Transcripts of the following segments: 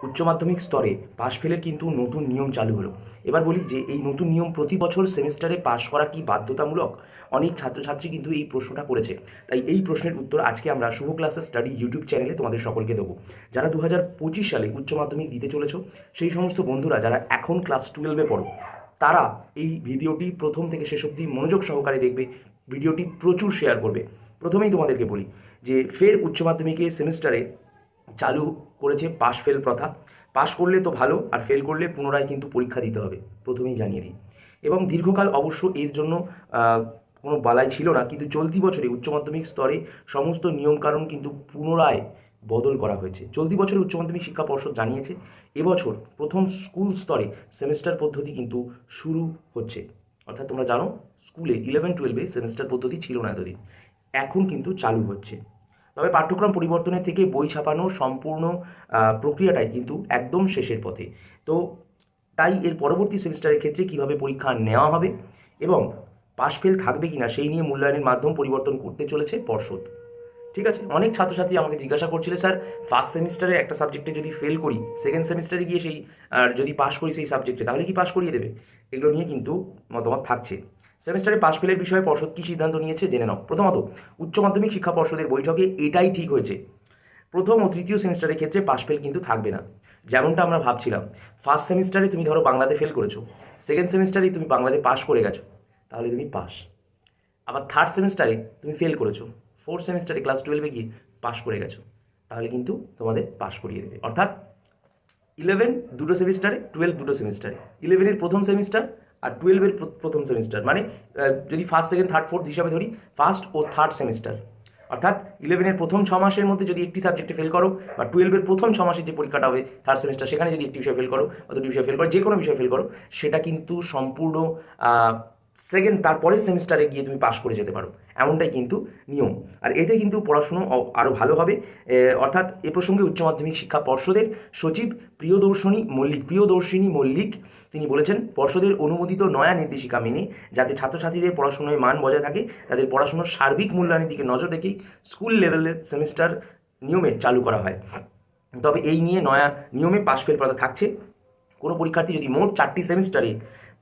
উচ্চ মাধ্যমিক স্তরে পাশ ফেলের কিন্তু নতুন নিয়ম চালু হলো। এবার বলি যে এই নতুন নিয়ম প্রতি বছর সেমিস্টারে পাশ করা কি বাধ্যতামূলক? অনেক ছাত্রছাত্রী কিন্তু এই প্রশ্নটা করেছে। তাই এই প্রশ্নের উত্তর আজকে আমরা শুভ ক্লাসেস স্টাডি ইউটিউব চ্যানেলে তোমাদের সকলকে দেবো। যারা 2025 সালে উচ্চ মাধ্যমিক দিতে চলেছো, সেই সমস্ত বন্ধুরা যারা এখন ক্লাস 12-এ পড়ো, তারা এই ভিডিওটি প্রথম থেকে শেষ অবধি মনোযোগ সহকারে দেখবে। ভিডিওটি প্রচুর শেয়ার করবে। প্রথমেই তোমাদেরকে বলি যে ফের উচ্চ মাধ্যমিকে সেমিস্টারে চালু করেছে পাশ ফেল প্রথা। পাশ করলে তো ভালো, আর ফেল করলে পুনরায় কিন্তু পরীক্ষা দিতে হবে, প্রথমেই জানিয়ে দিই। এবং দীর্ঘকাল অবশ্য এর জন্য কোনো বালাই ছিল না, কিন্তু চলতি বছরে উচ্চ মাধ্যমিক স্তরে সমস্ত নিয়মকানুন কিন্তু পুনরায় বদল করা হয়েছে। চলতি বছরে উচ্চ মাধ্যমিক শিক্ষা পর্ষদ জানিয়েছে এবছর প্রথম স্কুল স্তরে সেমিস্টার পদ্ধতি কিন্তু শুরু হচ্ছে। অর্থাৎ তোমরা জানো স্কুলে 11-12-এ সেমিস্টার পদ্ধতি ছিল না এতদিন, এখন কিন্তু চালু হচ্ছে। তবে পাঠ্যক্রম পরিবর্তনের থেকে বই ছাপানোর সম্পূর্ণ প্রক্রিয়াটাই কিন্তু একদম শেষের পথে। তো তাই এর পরবর্তী সেমিস্টারের ক্ষেত্রে কীভাবে পরীক্ষা নেওয়া হবে এবং পাশ ফেল থাকবে কিনা সেই নিয়ে মূল্যায়নের মাধ্যম পরিবর্তন করতে চলেছে পর্ষদ। ঠিক আছে, অনেক ছাত্রছাত্রী আমাকে জিজ্ঞাসা করছিল, স্যার ফার্স্ট সেমিস্টারে একটা সাবজেক্টে যদি ফেল করি, সেকেন্ড সেমিস্টারে গিয়ে সেই যদি পাশ করি সেই সাবজেক্টে, তাহলে কি পাশ করিয়ে দেবে? এগুলো নিয়ে কিন্তু মতামত থাকছে। সেমিস্টারে পাশ ফেলের বিষয়ে পর্ষদ কী সিদ্ধান্ত নিয়েছে জেনে নাও। প্রথমত, উচ্চ মাধ্যমিক শিক্ষা পর্ষদের বৈঠকে এটাই ঠিক হয়েছে, প্রথম ও তৃতীয় সেমিস্টারের ক্ষেত্রে পাশ ফেল কিন্তু থাকবে না। যেমনটা আমরা ভাবছিলাম, ফার্স্ট সেমিস্টারে তুমি ধরো বাংলাতে ফেল করেছো, সেকেন্ড সেমিস্টারে তুমি বাংলাতে পাশ করে গেছো, তাহলে তুমি পাস। আবার থার্ড সেমিস্টারে তুমি ফেল করেছো, ফোর্থ সেমিস্টারে ক্লাস 12-এ গিয়ে পাশ করে গেছো, তাহলে কিন্তু তোমাদের পাশ করিয়ে দেবে। অর্থাৎ 11 দুটো সেমিস্টারে, 12 দুটো সেমিস্টারে, 11-এর প্রথম সেমিস্টার আর 12-এর প্রথম সেমিস্টার, মানে যদি ফার্স্ট সেকেন্ড থার্ড ফোর্থ হিসাবে ধরি, ফার্স্ট ও থার্ড সেমিস্টার। অর্থাৎ 11-এর প্রথম 6 মাসের মধ্যে যদি একটি সাবজেক্টে ফেল করো, বা 12-এর প্রথম 6 মাসের যে পরীক্ষাটা হবে থার্ড সেমিস্টার, সেখানে যদি একটি বিষয় ফেল করো বা দুটি বিষয় ফেল করো, যে কোনো বিষয় ফেল করো, সেটা কিন্তু সম্পূর্ণ সেকেন্ড তারপরের সেমিস্টারে গিয়ে তুমি পাশ করে যেতে পারো, এমনটাই কিন্তু নিয়ম। আর এতে কিন্তু পড়াশুনো আরও ভালো হবে। অর্থাৎ এ প্রসঙ্গে উচ্চ মাধ্যমিক শিক্ষা পর্ষদের সচিব প্রিয়দর্শিনী মল্লিক তিনি বলেছেন, পর্ষদের অনুমোদিত নয়া নির্দেশিকা মেনে যাতে ছাত্রছাত্রীদের পড়াশোনায় মান বজায় থাকে, তাদের পড়াশোনার সার্বিক মূল্যায়নের দিকে নজর রেখেই স্কুল লেভেলের সেমিস্টার নিয়মের চালু করা হয়। তবে এই নিয়ে নয়া নিয়মে পাশ ফেল প্রথা থাকছে। কোনো পরীক্ষার্থী যদি মোট 4টি সেমিস্টারে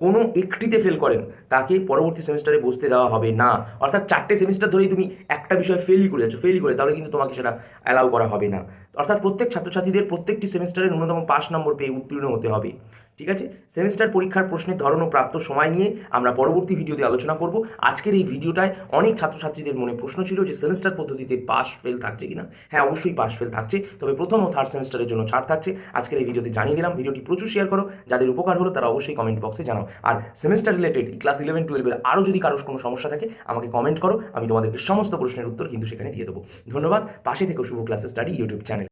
কোনো একটিতে ফেল করেন, তাকে পরবর্তী সেমিস্টারে বসতে দেওয়া হবে না। অর্থাৎ 4টে সেমিস্টার ধরেই তুমি একটা বিষয় ফেলই করে যাচ্ছ, তাহলে কিন্তু তোমাকে সেটা অ্যালাউ করা হবে না। অর্থাৎ প্রত্যেক ছাত্রছাত্রীদের প্রত্যেকটি সেমিস্টারে ন্যূনতম পাস নম্বর পেয়ে উত্তীর্ণ হতে হবে। ঠিক আছে, সেমিস্টার পরীক্ষার প্রশ্নের ধরন ও প্রাপ্ত সময় নিয়ে আমরা পরবর্তী ভিডিওতে আলোচনা করব। আজকের এই ভিডিওটায় অনেক ছাত্রছাত্রীদের মনে প্রশ্ন ছিল যে সেমিস্টার পদ্ধতিতে পাস ফেল থাকছে কিনা। হ্যাঁ, অবশ্যই পাস ফেল থাকছে, তবে প্রথম ও থার্ড সেমিস্টারের জন্য ছাড় থাকছে। আজকের এই ভিডিওতে জানিয়ে দিলাম। ভিডিওটি প্রচুর শেয়ার করো, যাদের উপকার হলো তারা অবশ্যই কমেন্ট বক্সে জানাও। আর সেমিস্টার রিলেটেড ক্লাস 11-12-এর আরও যদি কারোর কোনো সমস্যা থাকে আমাকে কমেন্ট করো, আমি তোমাদেরকে সমস্ত প্রশ্নের উত্তর কিন্তু সেখানে দিয়ে দেবো। ধন্যবাদ। পাশে থেকো শুভ ক্লাসেস স্টাডি ইউটিউব চ্যানেল।